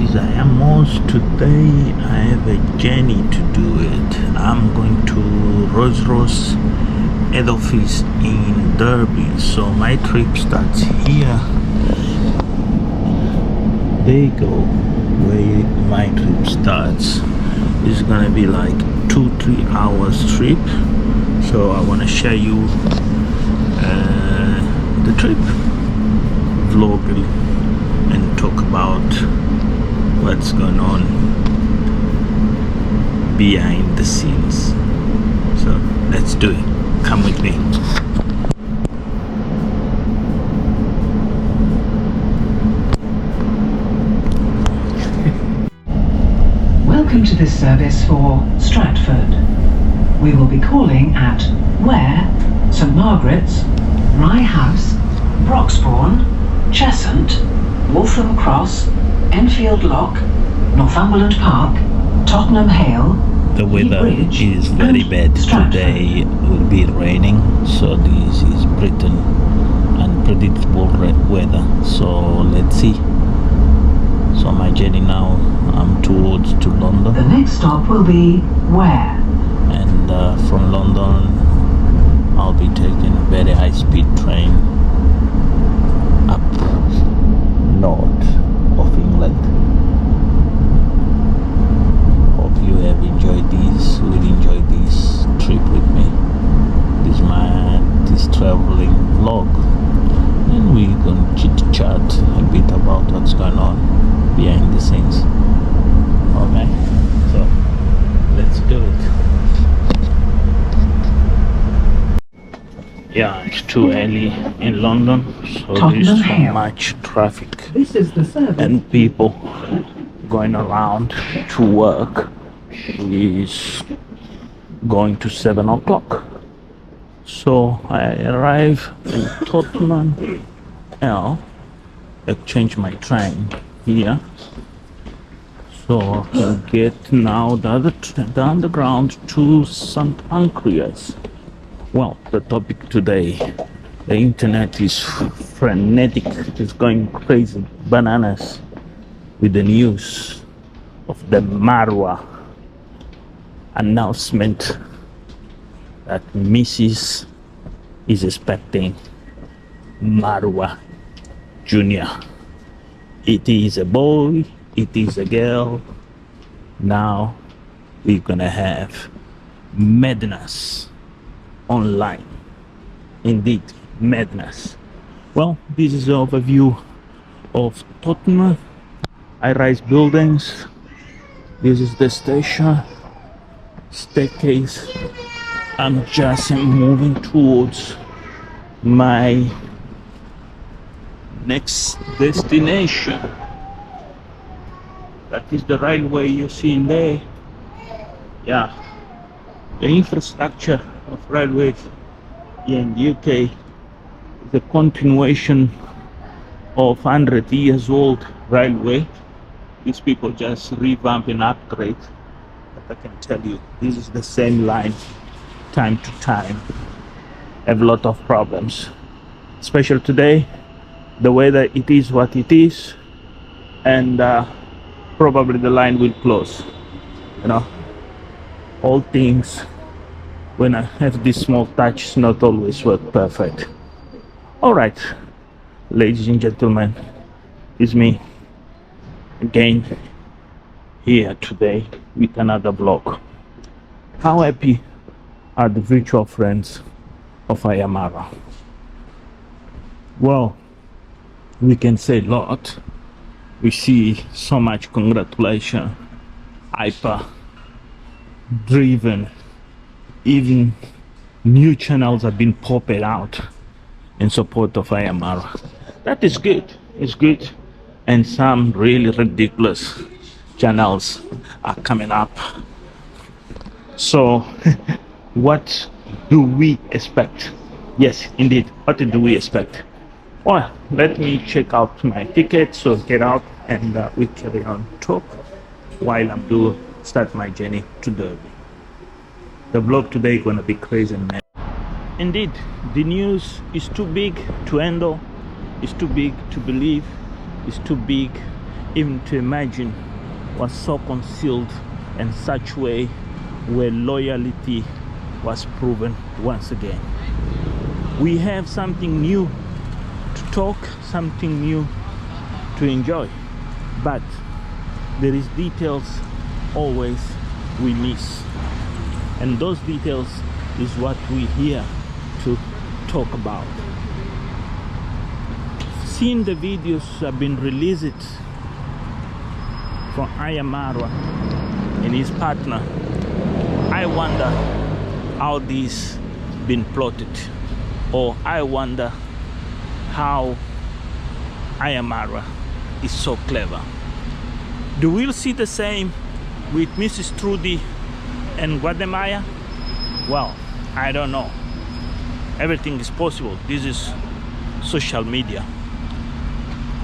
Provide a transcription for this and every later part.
is Ayamos. Today I have a journey to do it. I'm going to Rolls-Royce head office in Derby. So my trip starts here. There you go, where my trip starts. It's gonna be like 2-3 hours trip. So I want to share you the trip vlog and talk about what's going on behind the scenes. So let's do it. Come with me. Welcome to this service for Stratford. We will be calling at Ware, St Margaret's, Rye House, Broxbourne, Cheshunt, Waltham Cross, Enfield Lock, Northumberland Park, Tottenham Hale. The weather is very bad today. It will be raining, so this is Britain unpredictable weather. So let's see. So my journey now, I'm towards to London. The next stop will be Ware. And from London I'll be taking a very high-speed train up north of England. Hope you have enjoyed this, will enjoy this trip with me. This traveling vlog, and we're gonna chit chat a bit about what's going on behind the scenes. Okay, so let's do it. Yeah, it's too early in London, so there's so much traffic and people going around to work. Is going to 7 o'clock. So I arrive in Tottenham Hale, exchange my train here, so I can get now the underground to St Pancras. Well, the topic today, the internet is frenetic, it's going crazy bananas with the news of the Marwa announcement that Mrs. is expecting Marwa Jr. It is a boy, it is a girl. Now we're gonna have madness online. Indeed, madness. Well, this is the overview of Tottenham. High-rise buildings. This is the station. Staircase. I'm just moving towards my next destination. That is the railway you see in there. Yeah, the infrastructure of railways here in the UK is a continuation of 100 years old railway. These people just revamp and upgrade. But I can tell you, this is the same line time to time. Have a lot of problems, especially today. The weather, it is what it is, and probably the line will close. You know, all things when I have this small touch not always work perfect. All right, ladies and gentlemen, it's me again here today with another vlog. How happy are the virtual friends of Ayamara? Well, we can say a lot. We see so much congratulation, hyper driven. Even new channels have been popped out in support of Ayamara. That is good. It's good. And some really ridiculous channels are coming up. So what do we expect? Yes, indeed, what do we expect? Well, let me check out my ticket, so get out and we carry on talk while I'm start my journey to Derby. The vlog today is gonna be crazy, man. Indeed, the news is too big to handle, it's too big to believe, it's too big even to imagine, was so concealed in such way where loyalty was proven once again. We have something new to talk, something new to enjoy, but there is details always we miss, and those details is what we here to talk about. Seeing the videos have been released from Ayamarwa and his partner, I wonder how this been plotted, or I wonder how Ayamarwa is so clever. Do we see the same with Mrs. Trudy and Guatemala? Well, I don't know. Everything is possible. This is social media,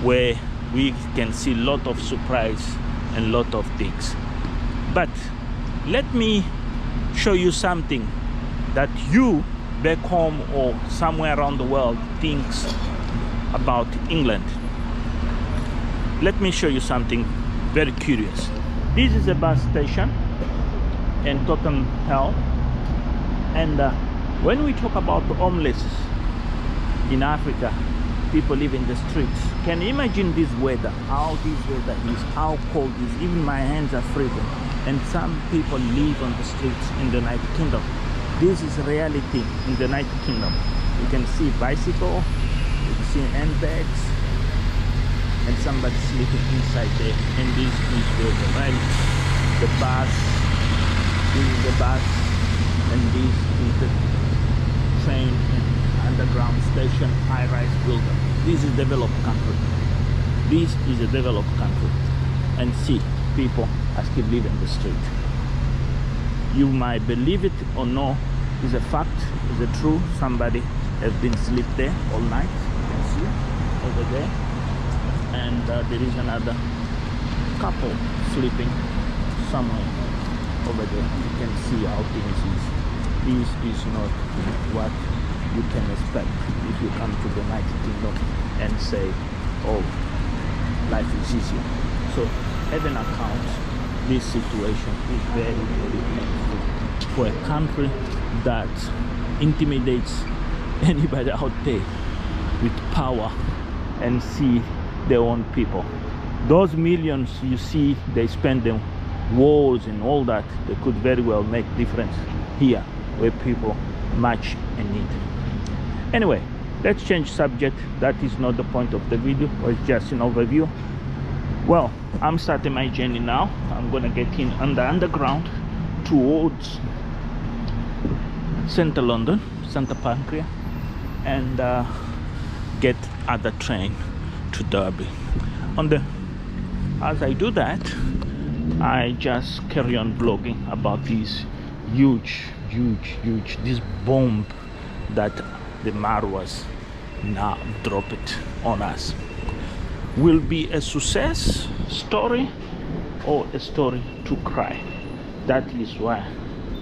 where we can see a lot of surprise and lot of things. But let me show you something that you back home or somewhere around the world thinks about England. Let me show you something very curious. This is a bus station in Tottenham Hall, and when we talk about the homeless in Africa, people live in the streets. Can you imagine this weather? How this weather is, how cold it is. Even my hands are freezing. And some people live on the streets in the United Kingdom. This is reality in the United Kingdom. You can see bicycle, you can see handbags, and somebody sleeping inside there. And this is weather, right? The bus, this is the bus, and this is the train and underground station, high-rise building. This is developed country. This is a developed country. And see, people are still living the street. You might believe it or no, it's a fact, it's a true. Somebody has been sleep there all night. You can see over there. And there is another couple sleeping somewhere over there. You can see how things is. This is not what you can expect if you come to the United Kingdom and say, oh, life is easier. So have an account, this situation is very, very painful for a country that intimidates anybody out there with power and see their own people. Those millions you see they spend on wars and all that, they could very well make difference here where people much in need. Anyway, let's change subject. That is not the point of the video, it's just an overview. Well, I'm starting my journey now. I'm gonna get in on the underground towards Central London, Santa Pancras, and get other train to Derby. As I do that, I just carry on blogging about this huge this bomb that the Marwas now drop it on us. Will be a success story or a story to cry. That is why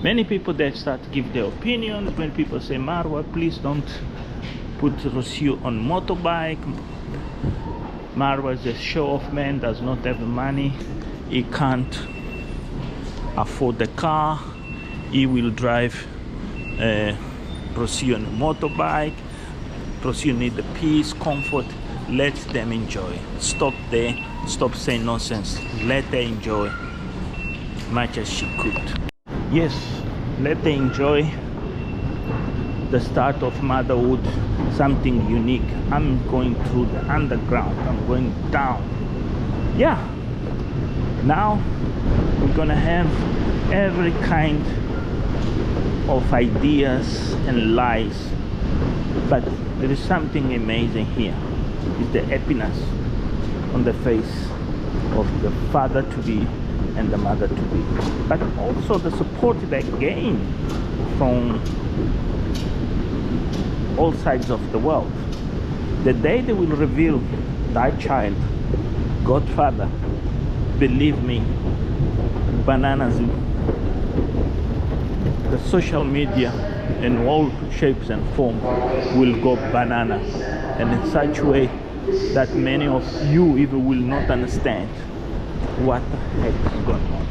many people they start to give their opinions. When people say, Marwa, please don't put Rocio on motorbike. Marwa is a show-off man, does not have the money, he can't afford the car, he will drive Rocio on a motorbike. Rocio need the peace, comfort. Let them enjoy. Stop there, stop saying nonsense. Let her enjoy much as she could. Yes, let her enjoy the start of motherhood, something unique. I'm going through the underground, I'm going down. Yeah, now we're gonna have every kind of ideas and lies, but there is something amazing here. It's the happiness on the face of the father to be and the mother to be, but also the support they gain from all sides of the world. The day they will reveal thy child, Godfather, believe me, bananas, the social media in all shapes and form will go bananas, and in such way that many of you even will not understand what the heck is going on.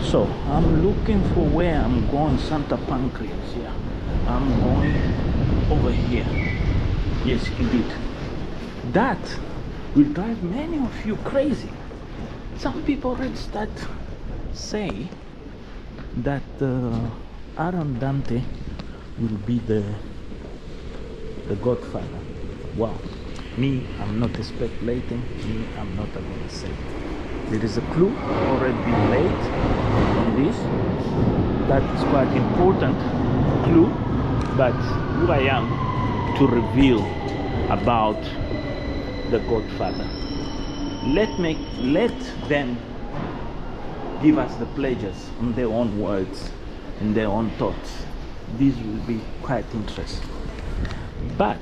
So I'm looking for where I'm going. Santa Pancras. Yeah, I'm going over here. Yes, indeed. That will drive many of you crazy. Some people already start say that Aaron Dante will be the Godfather. Wow. Me, I'm not speculating. Me, I'm not going to say. There is a clue already been laid on this. That is quite important clue. But who I am to reveal about the Godfather. Let them give us the pledges in their own words, in their own thoughts. This will be quite interesting. But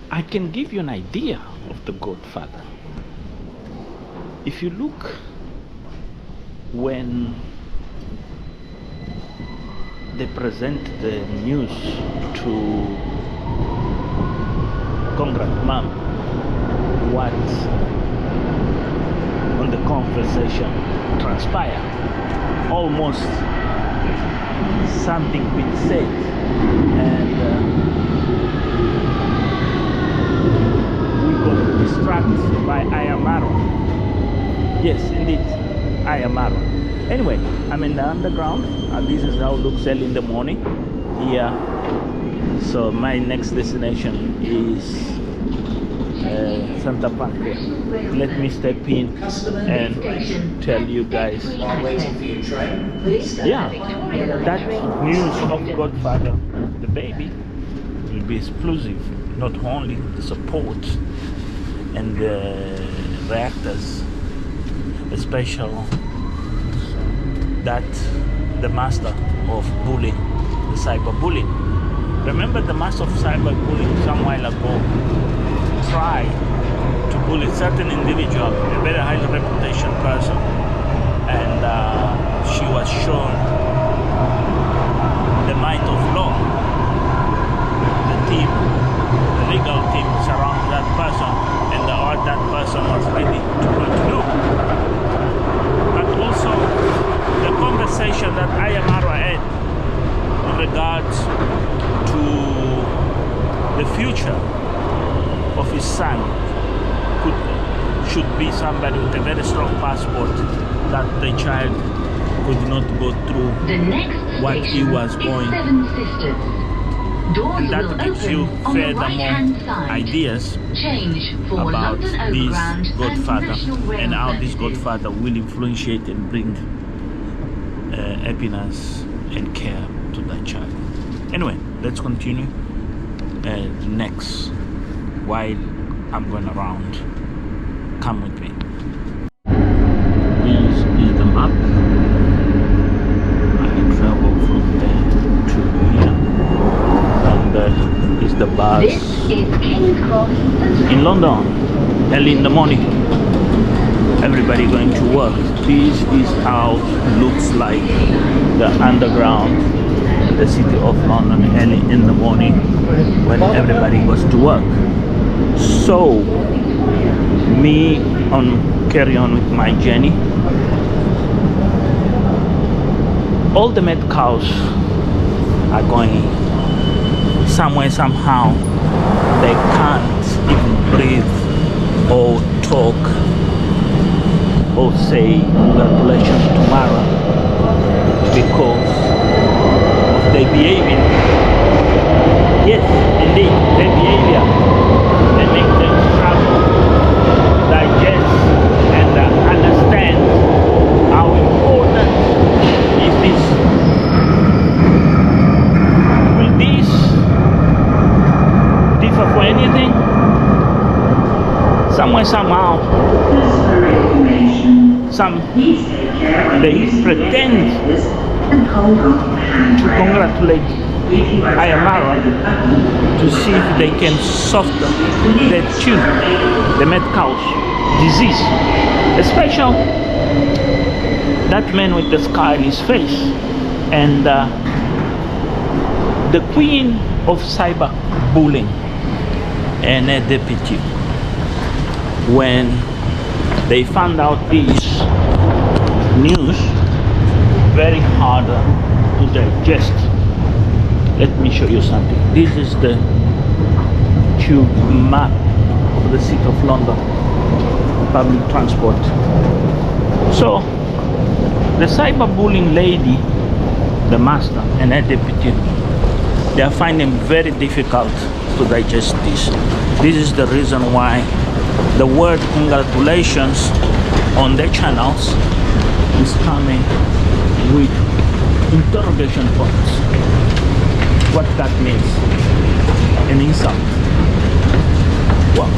I can give you an idea of the Godfather. If you look when they present the news to Congress Mom, what on the conversation transpire, almost something been said, and we got distracted by Ayamaro. Yes, indeed, Ayamaro. Anyway, I'm in the underground, and this is how it looks early in the morning here. So my next destination is Santa Pancras. Let me step in and tell you guys. Yeah, that news of Godfather, the baby, will be explosive. Not only the support and the reactors, especially that the master of bullying, the cyberbullying. Remember the master of cyberbullying some while ago tried to bully certain individual, a very high reputation person, and she was shown the might of law. The legal team surrounded that person, and what that person was ready to do. But also the conversation that Ayamaro had in regards to the future of his son should be somebody with a very strong passport, that the child could not go through what he was going. And that gives you furthermore ideas about this Godfather and how this Godfather will influentiate and bring happiness and care to that child. Anyway, let's continue next while I'm going around. Come with me. This is the map. I travel from there to here, and is the bus in London early in the morning. Everybody going to work. This is how it looks like the underground in the city of London early in the morning when everybody goes to work. So me carry on with my journey. All the mad cows are going somewhere, somehow. They can't even breathe or talk or say congratulations to Mara because of their behavior. Yes, indeed, their behavior. They make them struggle, digest, and understand how important is this. Will this differ for anything? Somewhere, somehow, they pretend to congratulate Ayamara to see if they can soften the tune, the mad cow's disease. Especially that man with the scar in his face, and the queen of cyberbullying, and a deputy. When they found out this news, very hard to digest. Let me show you something. This is the tube map of the city of London, public transport. So the cyberbullying lady, the master and her deputy, they are finding very difficult to digest this. This is the reason why the word congratulations on their channels is coming with interrogation points. What that means? An insult. Well,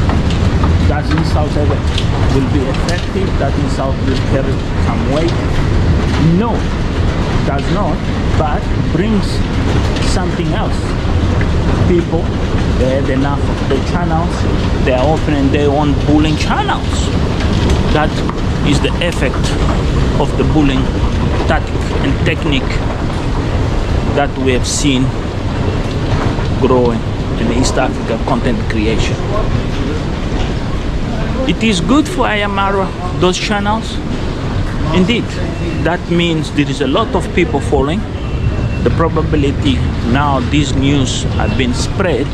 does insult ever will be effective? That insult will carry some weight? No, does not, but brings something else. People, they had enough of the channels, they are opening their own bullying channels. That is the effect of the bullying tactic and technique that we have seen growing in East Africa content creation. It is good for Ayamara, those channels. Indeed, that means there is a lot of people following. The probability now this news have been spread,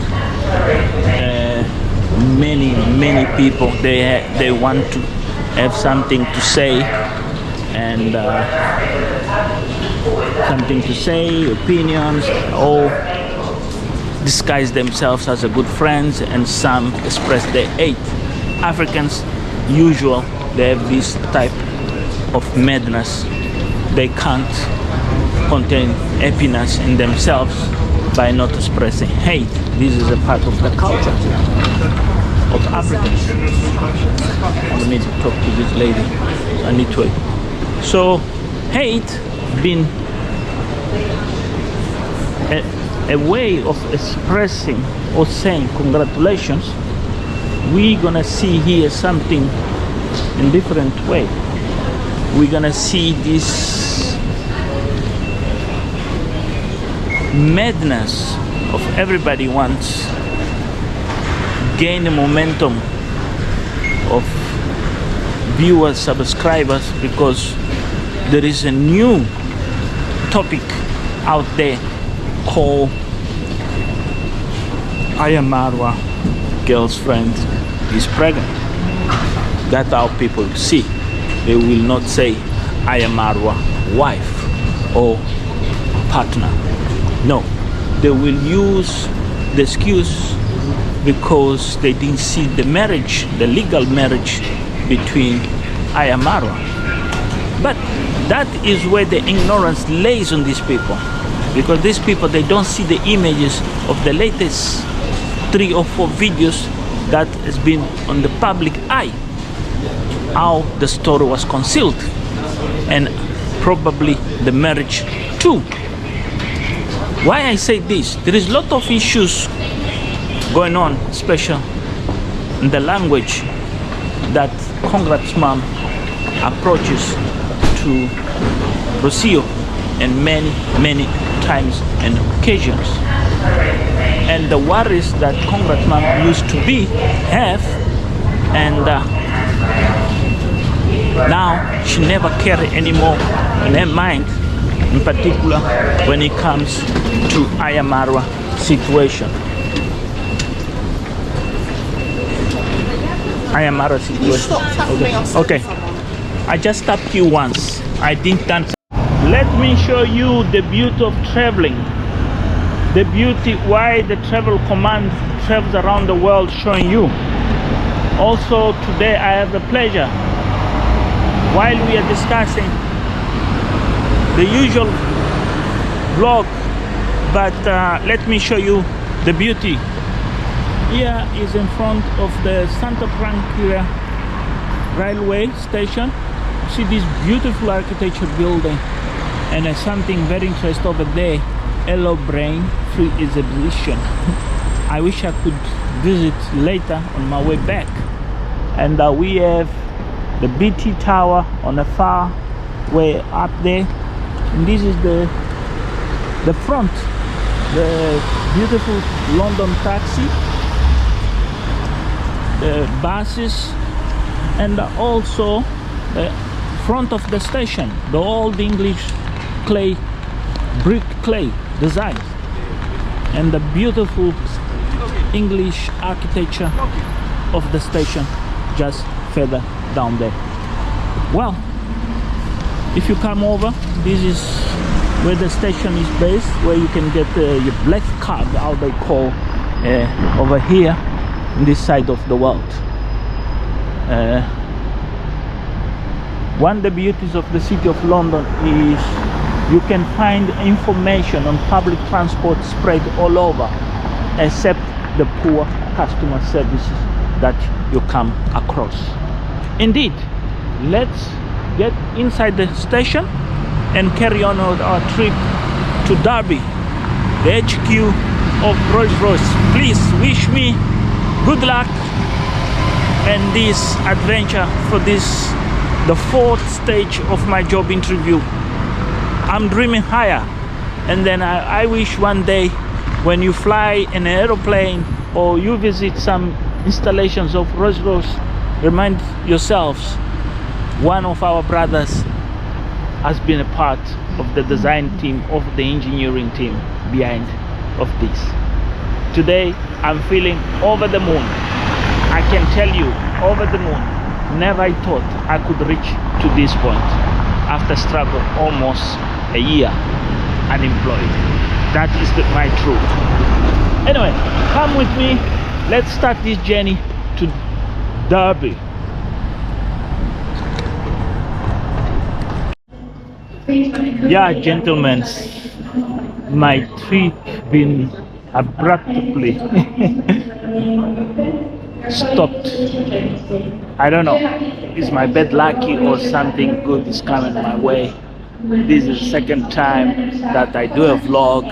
many people they want to have something to say, and opinions, or disguise themselves as a good friends, and some express their hate. Africans usual, they have this type of madness. They can't contain happiness in themselves by not expressing hate. This is a part of the culture of Africans. Let me talk to this lady. I need to wait. So hate been a way of expressing or saying congratulations. We're gonna see here something in different way. We're gonna see this madness of everybody wants gain the momentum of viewers, subscribers, because there is a new topic out there called Ayamarwa girl's friend is pregnant. That's how people see. They will not say Ayamarwa wife or partner. No, they will use the excuse because they didn't see the marriage, the legal marriage between Ayamarwa. But that is where the ignorance lays on these people, because these people, they don't see the images of the latest 3 or 4 videos that has been on the public eye, how the story was concealed, and probably the marriage too. Why I say this? There is a lot of issues going on, especially in the language that Congressman approaches to Rocio, and many times and occasions. And the worries that Congressman used to have, and now she never carry anymore in her mind, in particular when it comes to Ayamarwa situation. Ayamarwa situation. Okay. I just tapped you once. I didn't dance. Let me show you the beauty of traveling. The beauty why the travel command travels around the world, showing you. Also today I have the pleasure, while we are discussing the usual vlog, but let me show you the beauty. Here is in front of the Santa Tranquilla railway station. See this beautiful architecture building, and there's something very interesting over there, Hello Brain free exhibition. I wish I could visit later on my way back. And we have the BT Tower on the far way up there, and this is the front, the beautiful London taxi. the buses, and also the front of the station, the old English clay, brick clay design, and the beautiful English architecture of the station just further down there. Well, if you come over, this is where the station is based, where you can get your black card, how they call over here on this side of the world. One of the beauties of the city of London is you can find information on public transport spread all over, except the poor customer services that you come across. Indeed, let's get inside the station and carry on our trip to Derby, the HQ of Rolls-Royce. Please wish me good luck and this adventure for this, the fourth stage of my job interview. I'm dreaming higher, and then I wish one day when you fly in an aeroplane or you visit some installations of Rolls-Royce, remind yourselves one of our brothers has been a part of the design team, of the engineering team behind of this. Today I'm feeling over the moon. I can tell you, over the moon. Never I thought I could reach to this point after struggle almost a year unemployed. That is my truth. Anyway, come with me. Let's start this journey to Derby. Yeah, gentlemen, my trip been abruptly stopped. I don't know, is my bad lucky or something good is coming my way. This is the second time that I do a vlog.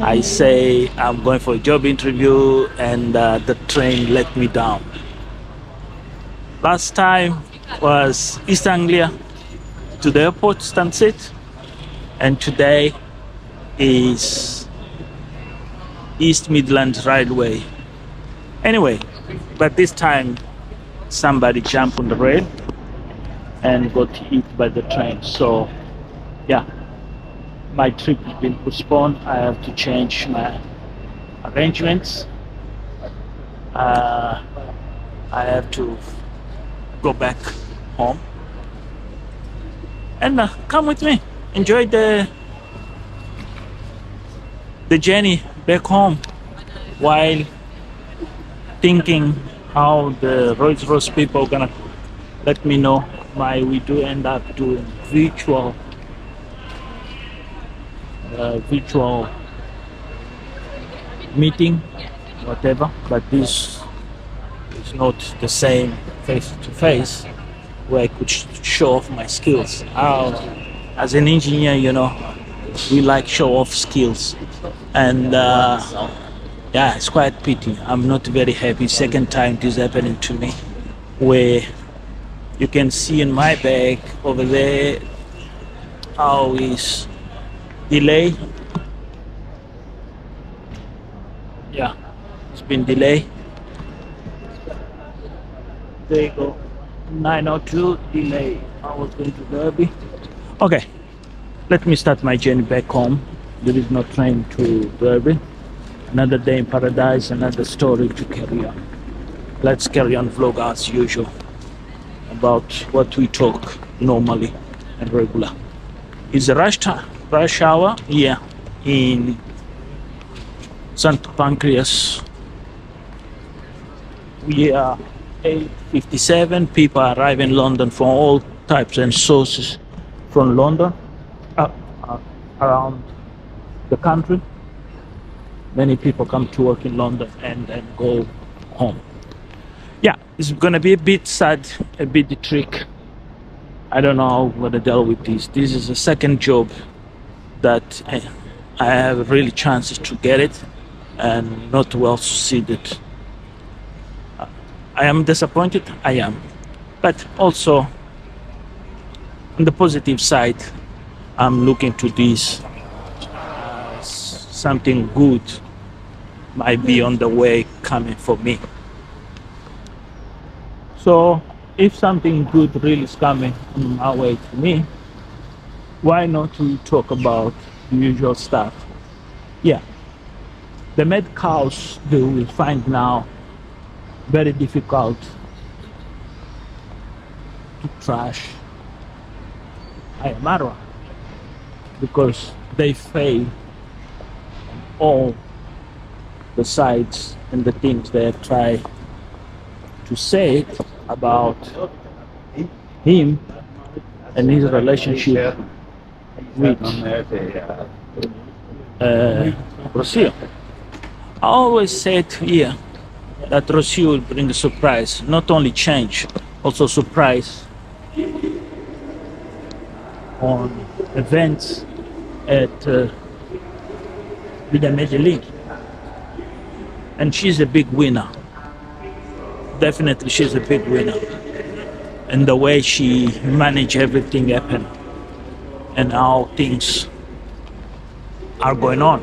I say I'm going for a job interview and the train let me down. Last time was East Anglia to the airport, Stansted, and today is East Midlands Railway. Anyway, but this time somebody jumped on the rail and got hit by the train. So yeah, my trip has been postponed. I have to change my arrangements. I have to go back home. And come with me, enjoy the journey back home while thinking how the Rolls-Royce people are gonna let me know why we do end up doing virtual meeting, whatever, but this is not the same face to face where I could show off my skills. As an engineer, you know, we like show off skills, and yeah, it's quite pity. I'm not very happy. Second time this happening to me, where you can see in my bag over there how is delay. Yeah, it's been delayed. There you go. 9:02 delay. I was going to Derby. Okay, let me start my journey back home. There is no train to Derby. Another day in paradise, another story to carry on. Let's carry on vlog as usual about what we talk normally and regular. It's a rush hour here in St. Pancras. We are 8:57. People arrive in London from all types and sources from London, around the country. Many people come to work in London and then go home. Yeah, it's gonna be a bit sad, a bit the trick. I don't know how I'm gonna deal with this. This is the second job that I have really chances to get it and not well succeeded. I am disappointed, I am, but also on the positive side, I'm looking to this as something good might be on the way coming for me. So if something good really is coming my way to me, why not we talk about the usual stuff? Yeah, the mad cows they will find now very difficult to trash Ayamara because they fail all the sides and the things they have tried to say about him and his relationship with Rocio. I always said here that Rocio will bring a surprise, not only change, also surprise on events at Villa Medellin. And she's a big winner. Definitely she's a big winner. And the way she managed everything happened and how things are going on.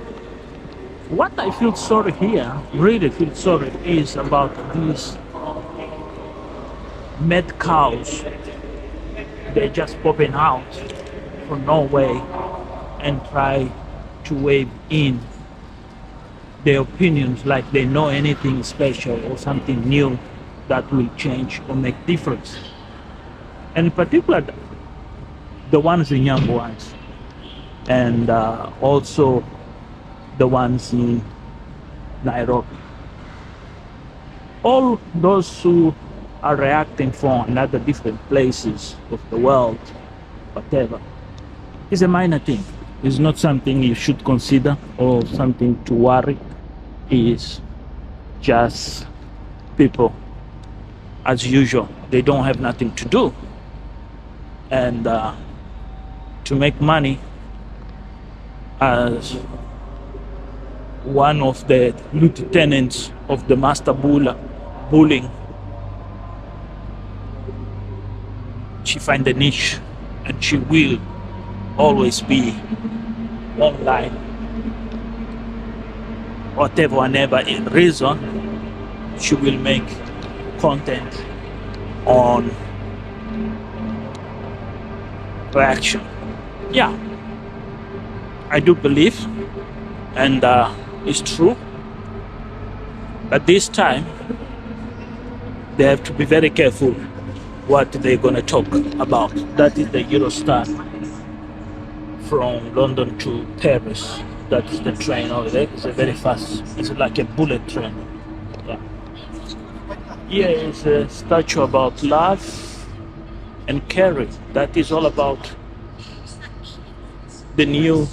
What I feel sorry here, really feel sorry, is about these mad cows. They're just popping out from nowhere and try to wave in their opinions like they know anything special or something new that will change or make difference. And in particular, the ones in young ones, and also the ones in Nairobi. All those who are reacting from other different places of the world, whatever, is a minor thing. It's not something you should consider or something to worry. It's just people, as usual. They don't have nothing to do. And to make money as one of the lieutenants of the master bullying, she find a niche and she will always be online, whatever, whenever in reason, she will make content on reaction. Yeah, I do believe, and it's true, but this time they have to be very careful what they're going to talk about. That is the Eurostar from London to Paris. That is the train over there. It's a very fast, it's like a bullet train. Yeah. Here is a statue about love and caring. That is all about the new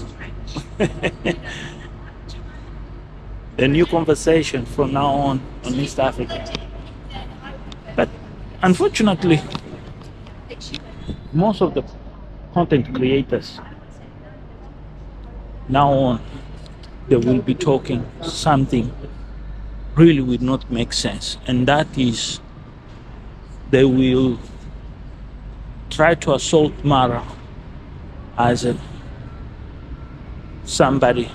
the new conversation from now on East Africa. But unfortunately, most of the content creators now on, they will be talking something really will not make sense, and that is they will try to assault Mara as somebody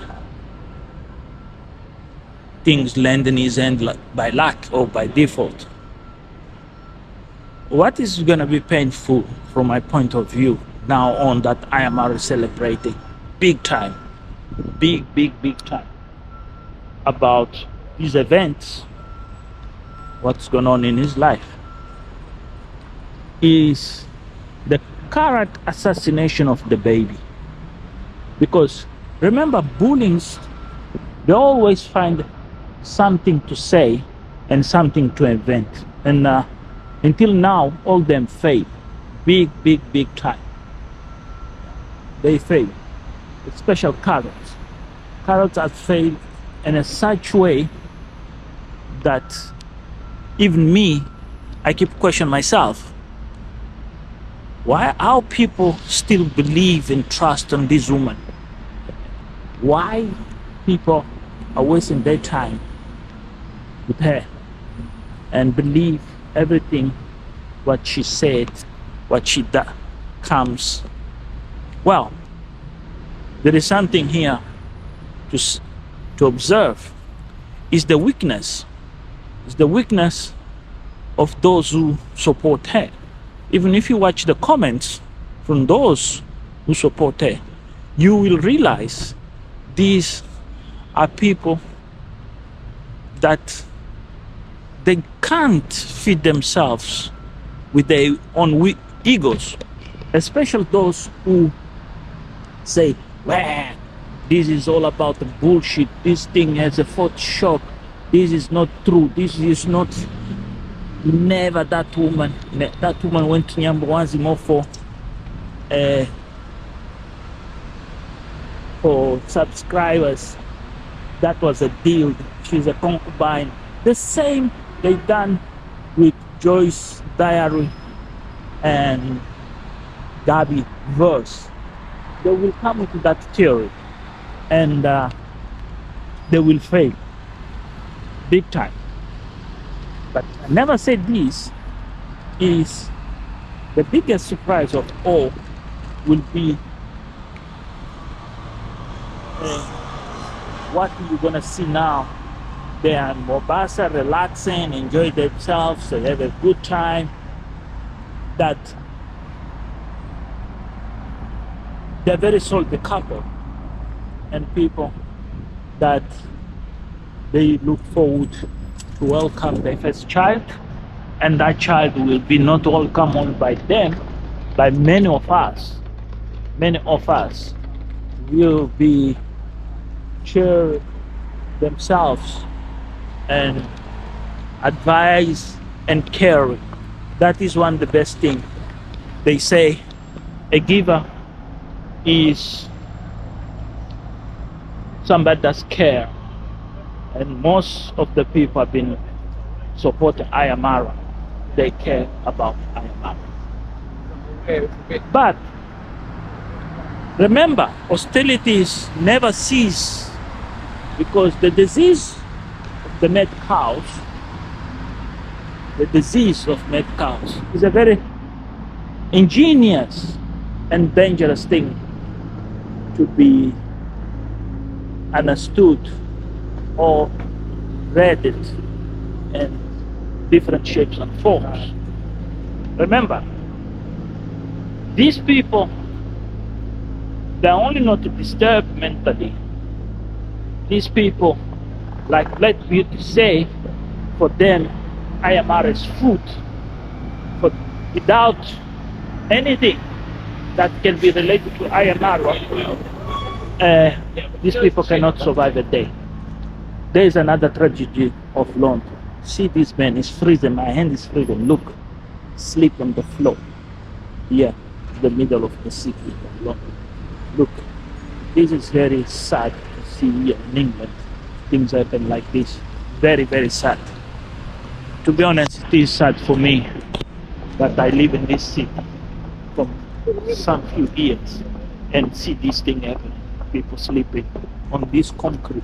things land in his end by luck or by default. What is going to be painful from my point of view now on that I am already celebrating big time, big time about these events, what's going on in his life, is the current assassination of the baby. Because remember, bullies, they always find something to say and something to invent, and until now all them fail big time. They fail, especially carrots have failed in a such way that even me, I keep questioning myself, how people still believe and trust in this woman, why people are wasting their time with her and believe everything what she said, what she comes. Well, there is something here to observe. Is the weakness of those who support her. Even if you watch the comments from those who support her, you will realize these are people that they can't feed themselves with their own egos, especially those who say, well, this is all about the bullshit, this thing has a Photoshop, this is not true, this is not, never that woman went to Nyambo for subscribers. That was a deal. She's a concubine. The same they done with Joyce Diary and Gabby Verse. They will come into that theory and they will fail big time. But I never said this is the biggest surprise of all will be what you're gonna see now. They are in Mombasa relaxing, enjoy themselves, they have a good time. That they're very salty couple and people that they look forward to welcome their first child, and that child will be not welcome only by them, by many of us. Many of us will be cheer themselves and advise and care. That is one of the best things. They say a giver is somebody that's care, and most of the people have been supporting Ayamara. They care about Ayamara. But remember, hostilities never cease, because the disease of the mad cows, the disease of mad cows is a very ingenious and dangerous thing to be understood or read it in different shapes and forms. Remember, these people, they're only not disturbed mentally. These people, like let beauty say, for them, Ayamara is food. For without anything that can be related to Ayamara, these people cannot survive a day. There is another tragedy of London. See this man is freezing, my hand is freezing. Look, sleep on the floor. Here, the middle of the city of London. Look, this is very sad to see here in England. Things happen like this. Very, very sad. To be honest, it is sad for me that I live in this city for some few years and see this thing happening. People sleeping on this concrete.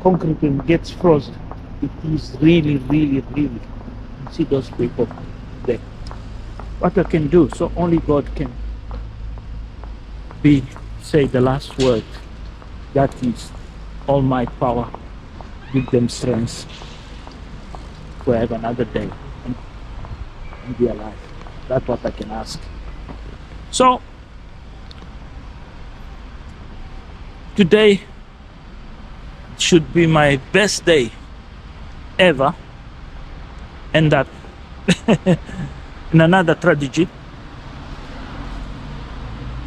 Concrete and gets frozen. It is really, really, really. You see those people there. What I can do, so only God can say the last word. That is all my power. Give them strength to have another day and be alive. That's what I can ask. So today should be my best day ever, and that in another tragedy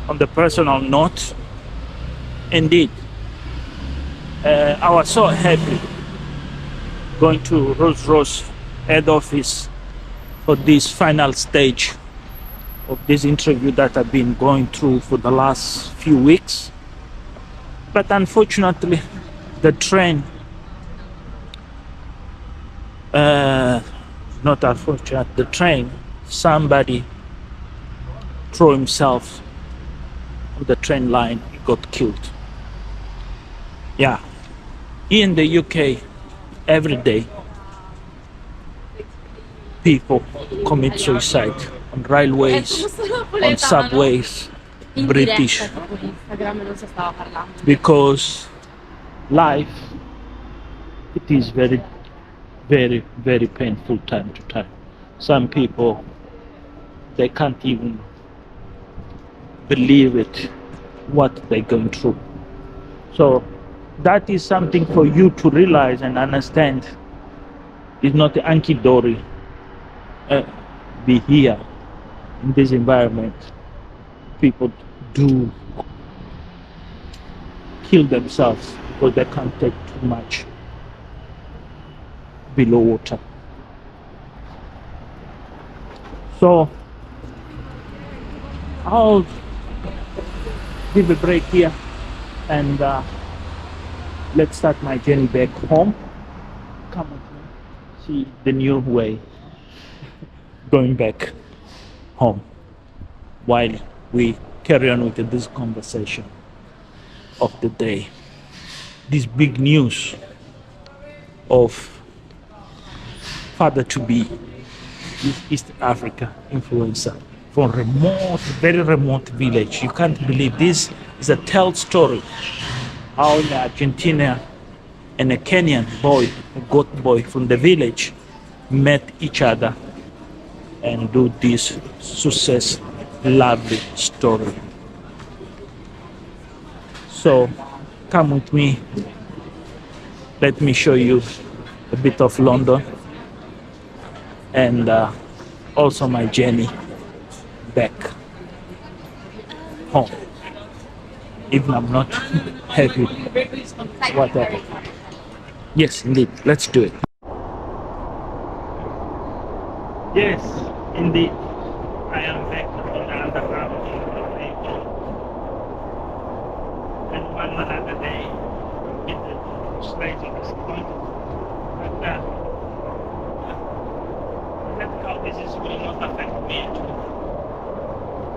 on the personal note, indeed I was so happy going to Rolls-Royce head office for this final stage of this interview that I've been going through for the last few weeks. But unfortunately, the train, not unfortunate, the train, somebody threw himself on the train line, he got killed. Yeah, in the UK, every day, people commit suicide on railways, on subways, British, because life, it is very, very, very painful time to time. Some people, they can't even believe it, what they're going through. So that is something for you to realize and understand. It's not anti-Dory be here in this environment. People do kill themselves because they can't take too much below water. So I'll give a break here and let's start my journey back home. Come with me, see the new way going back home while we carry on with this conversation of the day. This big news of father to be this East Africa influencer from remote, very remote village. You can't believe this is a tell story how in Argentina and a Kenyan boy, a goat boy from the village, met each other and do this success, lovely story. So come with me, let me show you a bit of London and also my journey back home. Even I'm not happy, whatever. Yes, indeed, let's do it. Yes, indeed, I am back in the underground vehicle. And one another day, it's slightly disappointed. But that's how this is will not affect me at all.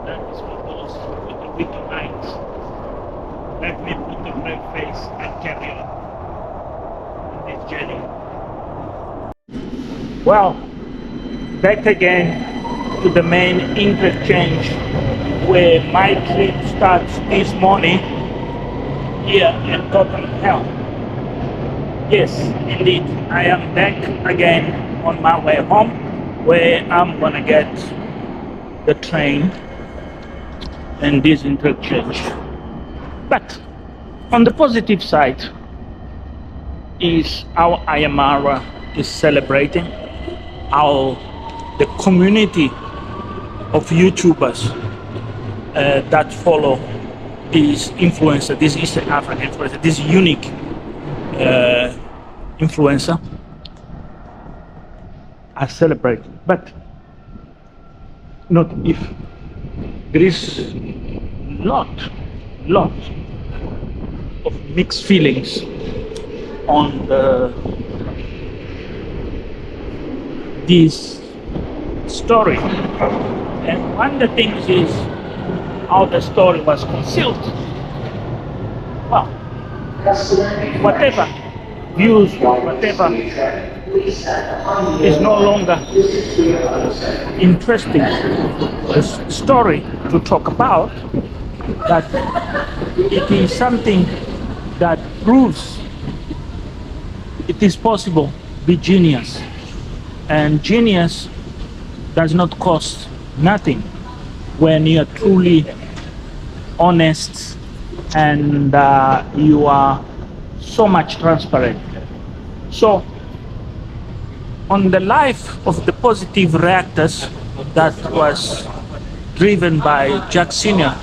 That is what goes with the weaker minds. Let me put a brave face and carry on in this journey. Well, back again to the main interchange where my trip starts this morning here in Tottenham Hell. Yes, indeed, I am back again on my way home where I'm gonna get the train and this interchange. But on the positive side is our Ayamara is celebrating our the community of YouTubers that follow this influencer, this East African influencer, this unique influencer are celebrating. But not if there is lot of mixed feelings on this story, and one of the things is how the story was concealed. Well, whatever views, whatever is no longer interesting story to talk about, that it is something that proves it is possible to be genius, and genius does not cost nothing when you are truly honest and you are so much transparent. So on the life of the positive reactors that was driven by Jack Senior,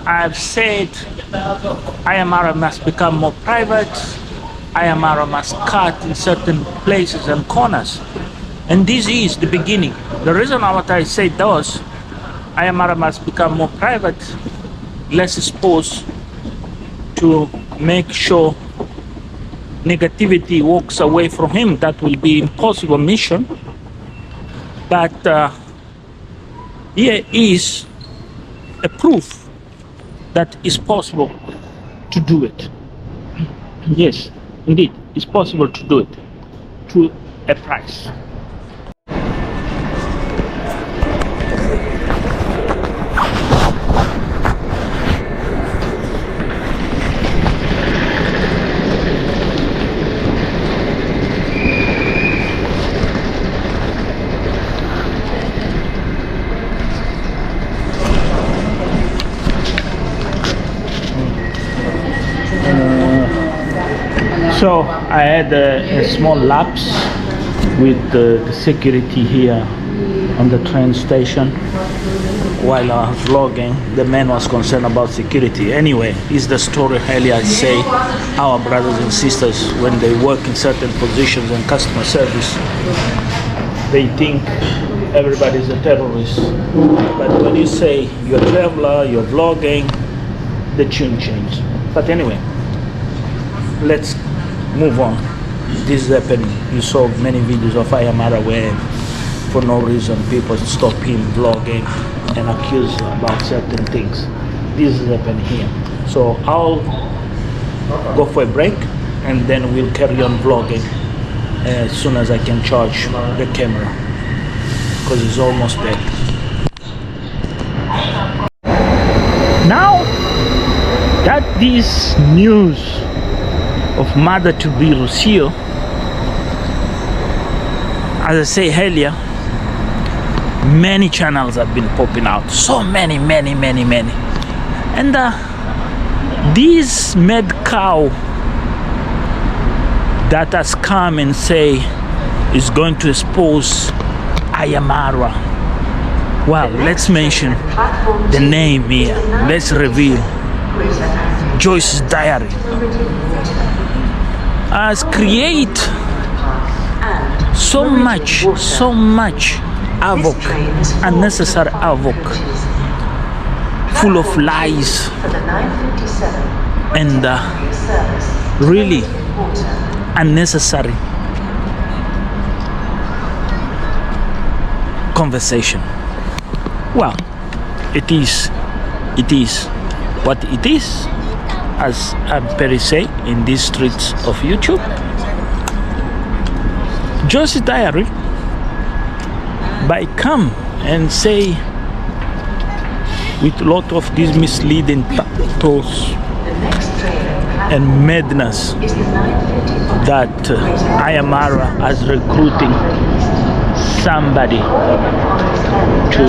I've said Ayamara must become more private, Ayamara must cut in certain places and corners, and this is the beginning. The reason what I said those, Ayamara must become more private, less exposed, to make sure negativity walks away from him. That will be impossible mission, but here is a proof that it's possible to do it. Yes, indeed, it's possible to do it to a price. So I had a small lapse with the security here on the train station while I was vlogging. The man was concerned about security. Anyway, is the story highly I say our brothers and sisters, when they work in certain positions in customer service, they think everybody's a terrorist. But when you say you're a traveler, you're vlogging, the tune changes. But anyway, let's move on. This is happening. You saw many videos of Ayamara where for no reason people stop him vlogging and accuse about certain things. This is happening here. So I'll go for a break and then we'll carry on vlogging as soon as I can charge the camera, because it's almost dead. Now that this news of mother-to-be Lucio, as I say earlier, many channels have been popping out. So many. And this mad cow that has come and say is going to expose Ayamara. Well, let's mention the name here. Let's reveal Joyce's diary has created so much havoc, unnecessary havoc, full of lies and really unnecessary conversation. Well, it is what it is, as Perry say in these streets of YouTube. Joyce's diary by come and say with a lot of these misleading titles and madness that Ayamara is recruiting somebody to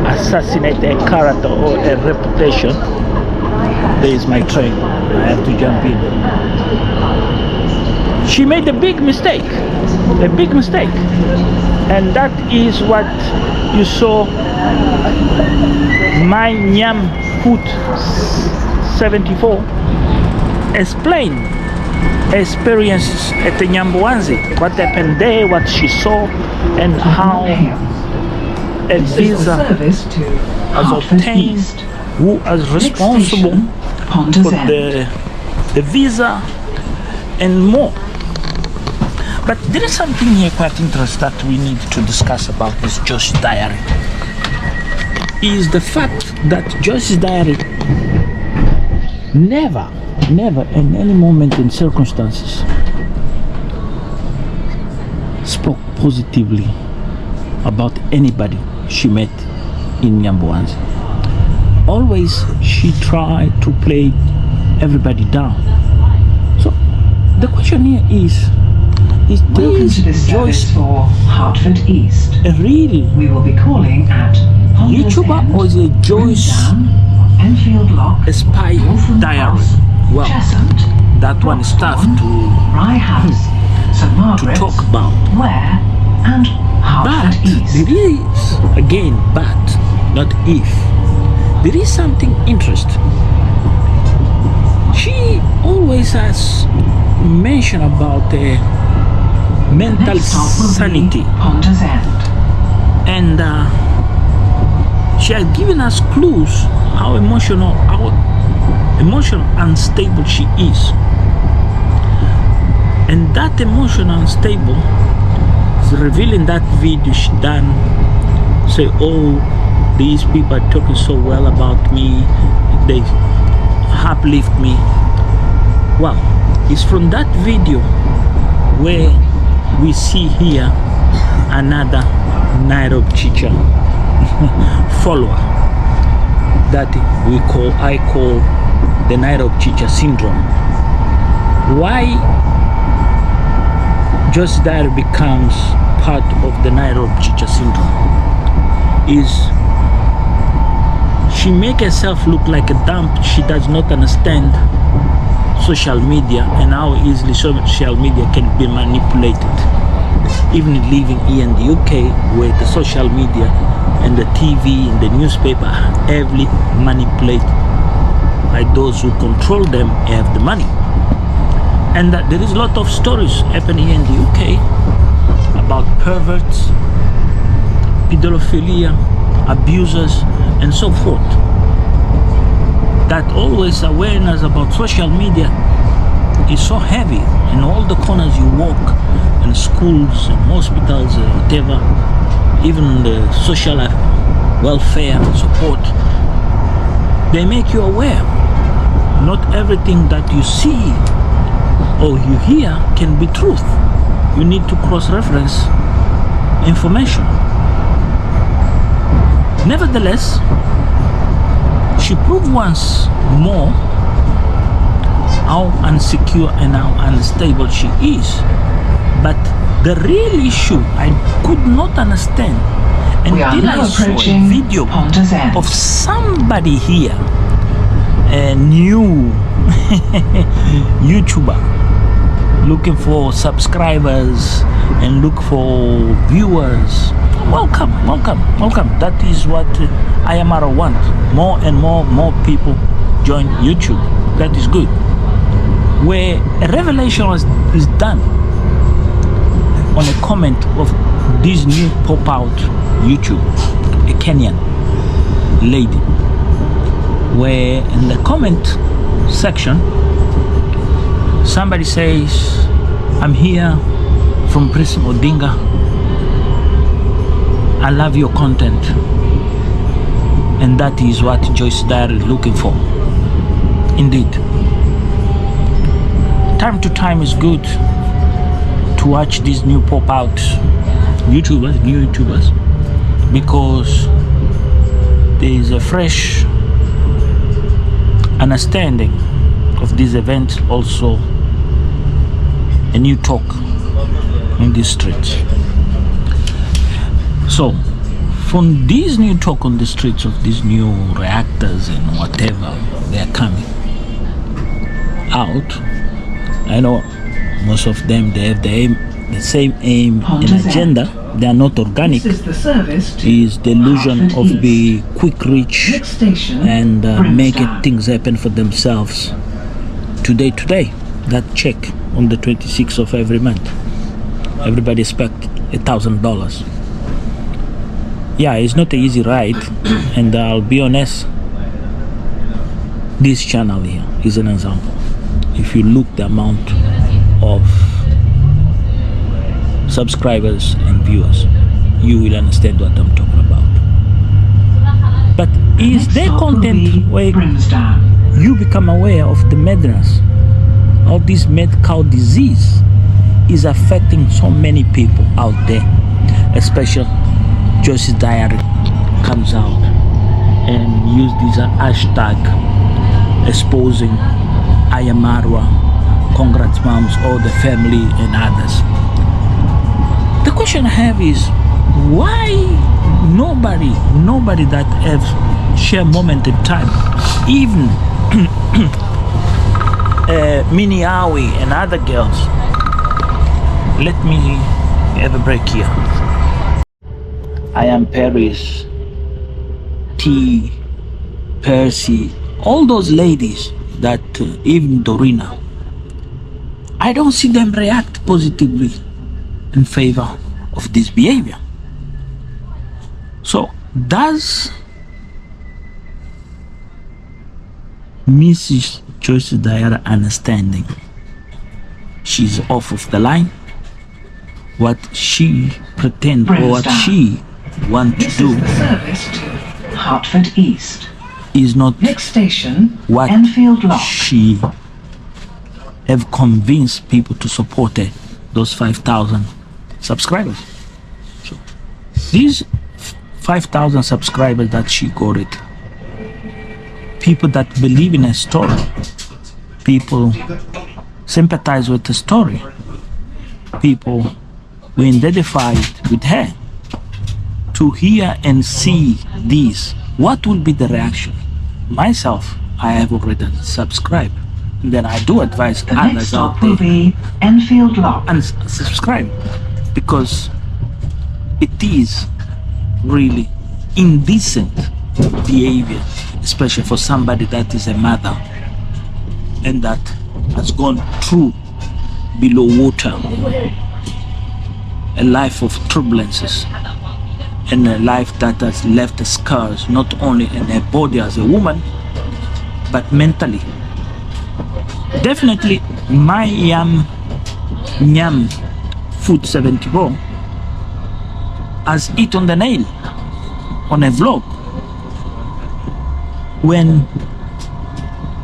assassinate a character or a reputation. There is my train. I have to jump in. She made a big mistake, and that is what you saw my Nyam Foot 74 explain experiences at the Nyambuanzi, what happened there, what she saw, and how a visa was obtained, who is responsible for the visa, and more. But there is something here quite interesting that we need to discuss about this Joyce's diary. Is the fact that Joyce's diary never in any moment and circumstances spoke positively about anybody she met in Nyambuanzi. Always she tried to play everybody down. So the question here is welcome to this service for Hartford East. A real We will be calling at YouTuber or is it Joyce Enfield Lock, a spy diary? Well, Cheshunt, that one is tough Rye House, St. Margaret's, talk about. Ware, and Hartford But East. there is, again, but, not if, there is something interesting. She always has mentioned about mental Next stop will be sanity, Ponder's End. and she has given us clues how emotional unstable she is, and that emotional unstable is revealed in that video she done. Say, oh, these people are talking so well about me, they uplift me. Well, it's from that video where we see here another Nairobi Chicha follower that I call the Nairobi Chicha syndrome. Why Joyce's diary becomes part of the Nairobi Chicha syndrome is she make herself look like a dump. She does not understand social media and how easily social media can be manipulated. Even living here in the UK, where the social media and the TV and the newspaper are heavily manipulated by those who control them and have the money. And there is a lot of stories happening in the UK about perverts, pedophilia, abusers, and so forth. That always awareness about social media is so heavy in all the corners you walk, in schools, in hospitals, whatever, even the social welfare support. They make you aware. Not everything that you see or you hear can be truth. You need to cross-reference information. Nevertheless, she proved once more how unsecure and how unstable she is. But the real issue I could not understand until I saw a video of somebody here, a new YouTuber, looking for subscribers and look for viewers. Welcome. That is what IMR want. More and more people join YouTube. That is good. Where a revelation is done on a comment of this new pop-out YouTube, a Kenyan lady, where in the comment section somebody says, I'm here from Prison Odinga, I love your content. And that is what Joyce Dyer is looking for. Indeed, time to time is good to watch these new pop-out new YouTubers, because there is a fresh understanding of this event, also a new talk in the streets. So from this new talk on the streets of these new reactors and whatever they are coming out, I know most of them, they have the same aim and agenda. They are not organic. Is the illusion of the quick reach and making things happen for themselves today. That check on the 26th of every month, everybody expect $1,000. Yeah, it's not an easy ride. And I'll be honest, this channel here is an example. If you look the amount of subscribers and viewers, you will understand what I'm talking about. But is there content where you become aware of the madness of this mad cow disease is affecting so many people out there, especially Joyce's Diary comes out and use this hashtag exposing Ayamarwa, congrats moms, all the family and others. The question I have is, why nobody that have share moment in time, even Mini Awi and other girls. Let me have a break here. I am Paris, T, Percy, all those ladies that even Dorina, I don't see them react positively in favor of this behavior. So does Mrs. Joyce Diarra understanding she's off of the line? What she pretend or what she want to do the service to Hertford East is not next station what Enfield Lock. She have convinced people to support her, those 5,000 subscribers. So these 5,000 subscribers that she got it, people that believe in her story, people sympathize with the story, people who identified with her, to hear and see this, what will be the reaction? Myself, I have already subscribed then I do advise The next others out stop will there be Enfield Lock. and subscribe, because it is really indecent behavior, especially for somebody that is a mother and that has gone through below water a life of turbulences and a life that has left scars not only in her body as a woman but mentally. Definitely my Nyam Food 74 has hit on the nail on a vlog when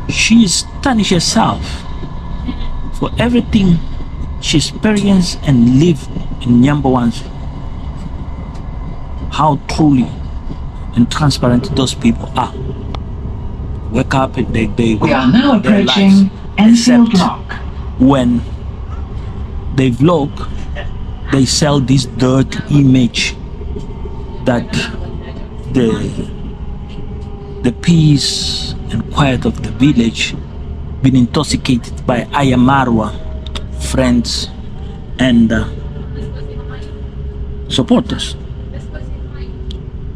she astonished herself for everything she experienced and lived in Nyamba One's, how truly and transparent those people are. Wake up and they We are now their lives, approaching Enfield except Lock. when they vlog, they sell this dirt image that the peace and quiet of the village been intoxicated by Ayamarwa friends and supporters.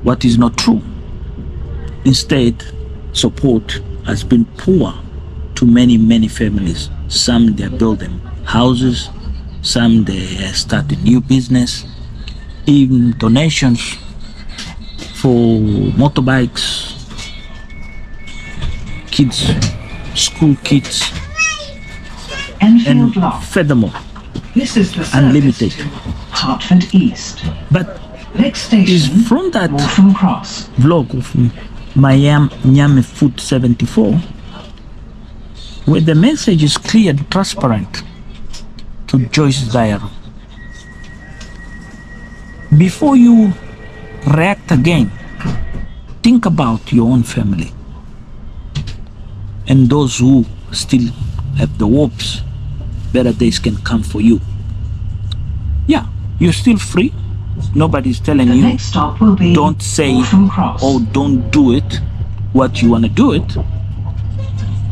What is not true. Instead, support has been poor to many families. Some they are building houses, some they are starting new business, even donations for motorbikes, kids, school kits, Enfield and Lock. furthermore, This is the service unlimited. to Hertford East. But Next is station, from that Waltham Cross. vlog of Nyame Food 74 where the message is clear and transparent to Joyce's diary. Before you react again, think about your own family and those who still have the hopes better days can come for you. Yeah, you're still free. Nobody's telling The you next stop will be don't say Waltham Cross. or don't do it what you want to do it.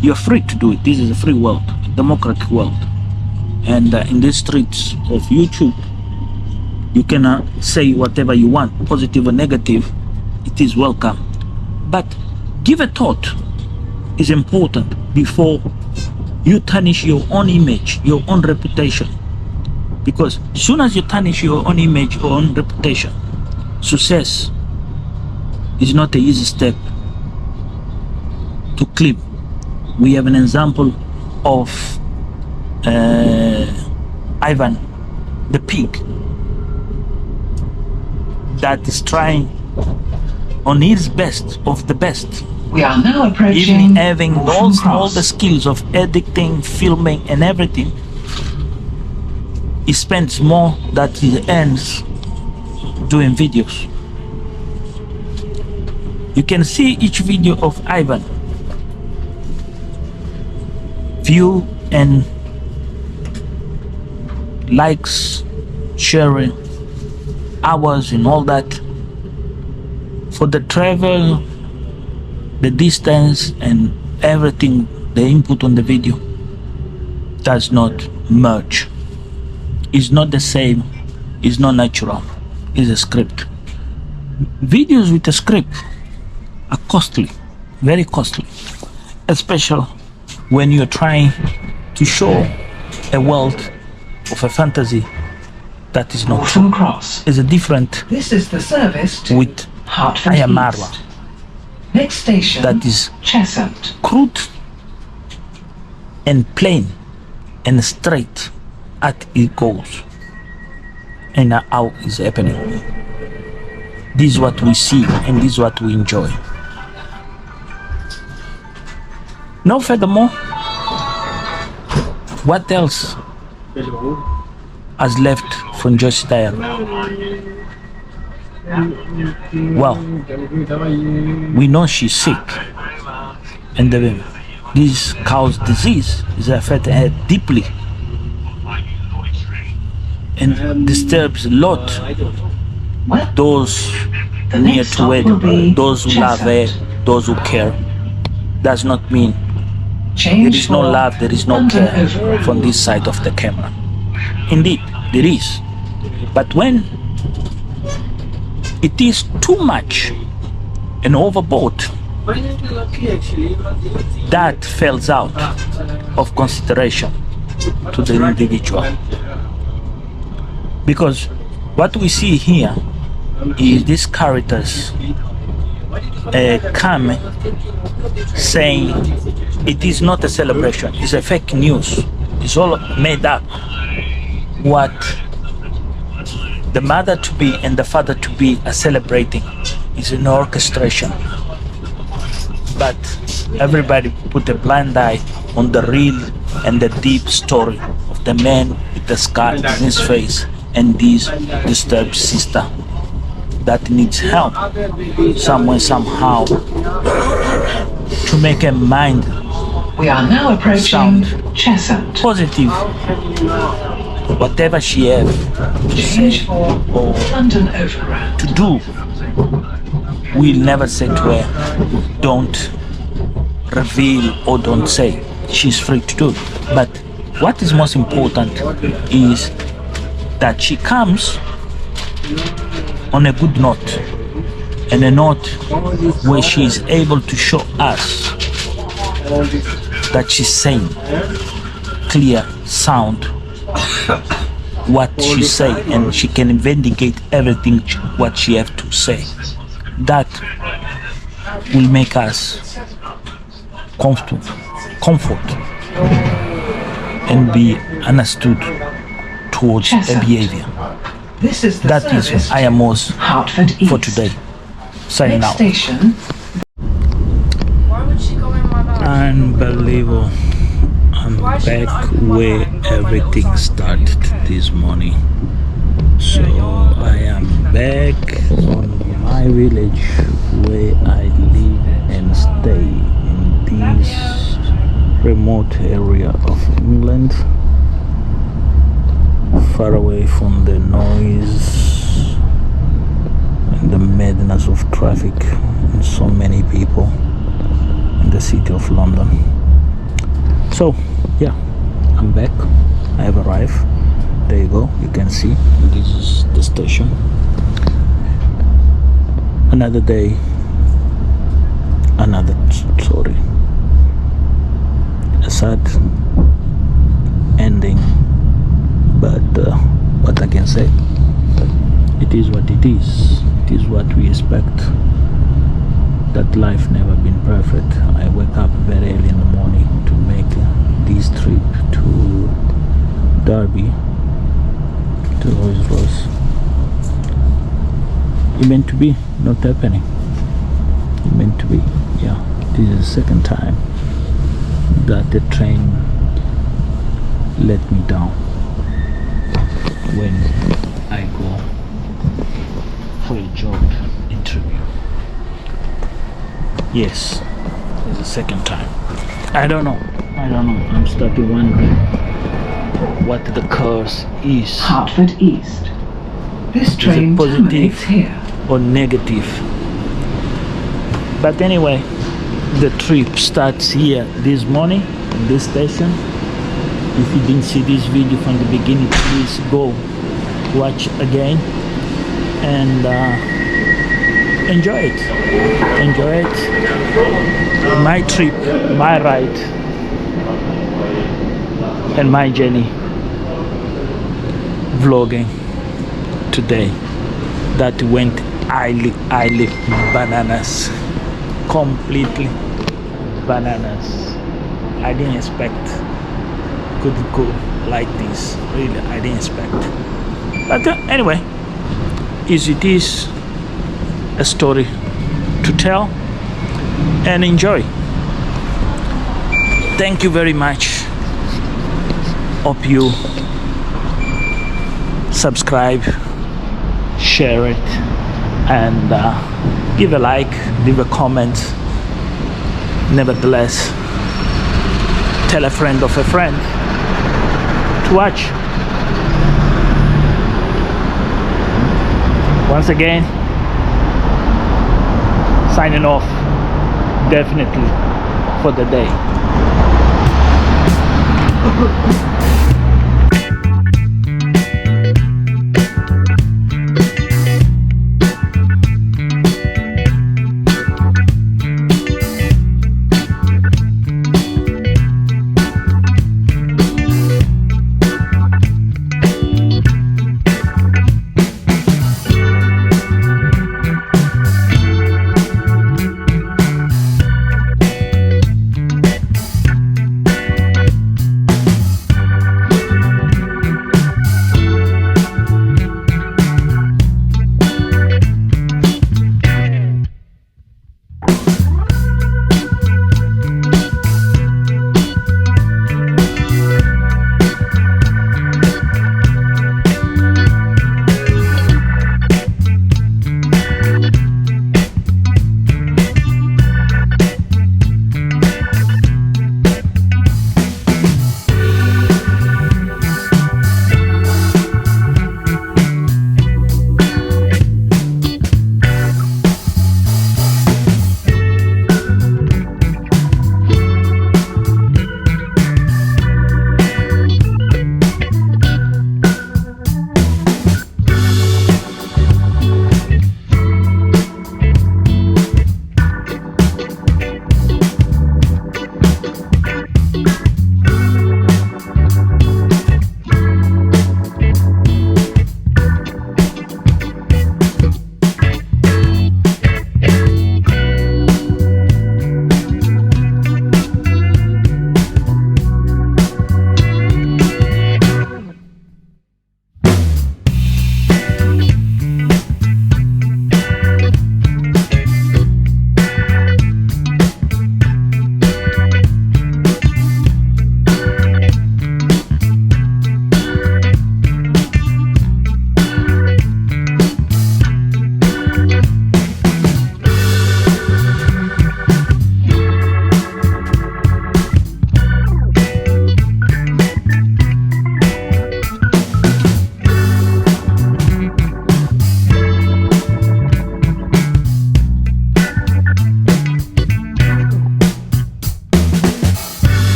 You're free to do it. This is a free world, a democratic world, and in the streets of YouTube you can say whatever you want, positive or negative. It is welcome, but give a thought is important before you tarnish your own image, your own reputation. Because soon as you tarnish your own image or own reputation, success is not an easy step to claim. We have an example of Ivan the pig that is trying on his best of the best, We are now even approaching having Waltham all Cross. the skills of editing, filming and everything. He spends more that he earns doing videos. You can see each video of Ivan, view and likes, sharing, hours and all that. For the travel, the distance and everything, the input on the video does not merge. It's not the same, it's not natural, it's a script. Videos with a script are costly, very costly, especially when you're trying to show a world of a fantasy that is not true. Waltham Cross. It's a different This is the service to with Hertford Ayamarwa East. Next station, that is Cheshunt. crude and plain and straight at it goes and how it's happening. This is what we see and this is what we enjoy. Now furthermore, what else has left from Joyce's diary? Well, we know she's sick and this cow's disease is affecting her deeply and disturbs a lot Well, those the near next to stop will her, be those who love her, Cheshunt. those who care. Does not mean Change is no for love, there is no London care Overground. from this side of the camera. Indeed, there is. But when it is too much and overboard, that falls out of consideration to the individual. Because what we see here is these characters come saying it is not a celebration, it's a fake news, it's all made up. What the mother to be and the father to be are celebrating is an orchestration. But everybody put a blind eye on the real and the deep story of the man with the scar in his face and this disturbed sister that needs help somewhere, somehow, to make her mind We are now approaching sound Cheshunt. positive. Whatever she has to Change say for or London Overground. to do, we'll never say to her, don't reveal or don't say. She's free to do. But what is most important is that she comes on a good note, and a note where she is able to show us that she's saying clear sound what she say, and she can vindicate everything what she have to say. That will make us comfort and be understood towards a behavior. This is the That service is I am most Hertford East. for today. Signing Next out. station, Unbelievable. I'm back where everything started this morning. So I am back on my village where I live and stay in this remote area of England, far away from the noise and the madness of traffic and so many people in the city of London. So yeah, I'm back. I have arrived. There you go, you can see this is the station. Another day, another story, a sad ending, but what I can say, it is what it is. It is what we expect. That life never been perfect. I wake up very early in the morning to make this trip to Derby, to Rolls Royce. It meant to be, not happening. It meant to be, yeah. This is the second time that the train let me down when I go for a job interview. Yes, it's the second time. I don't know. I'm starting wondering what the curse is. Hertford East. This train terminates here. Or negative. But anyway, the trip starts here this morning in this station. If you didn't see this video from the beginning, please go watch again and enjoy it. My trip, my ride, and my journey vlogging today that went highly bananas, completely bananas. I didn't expect could go like this, really. I didn't expect, but anyway, it is a story to tell and enjoy. Thank you very much. Hope you subscribe, share it, and give a like, leave a comment. Nevertheless, tell a friend of a friend to watch. Once again, signing off, definitely for the day.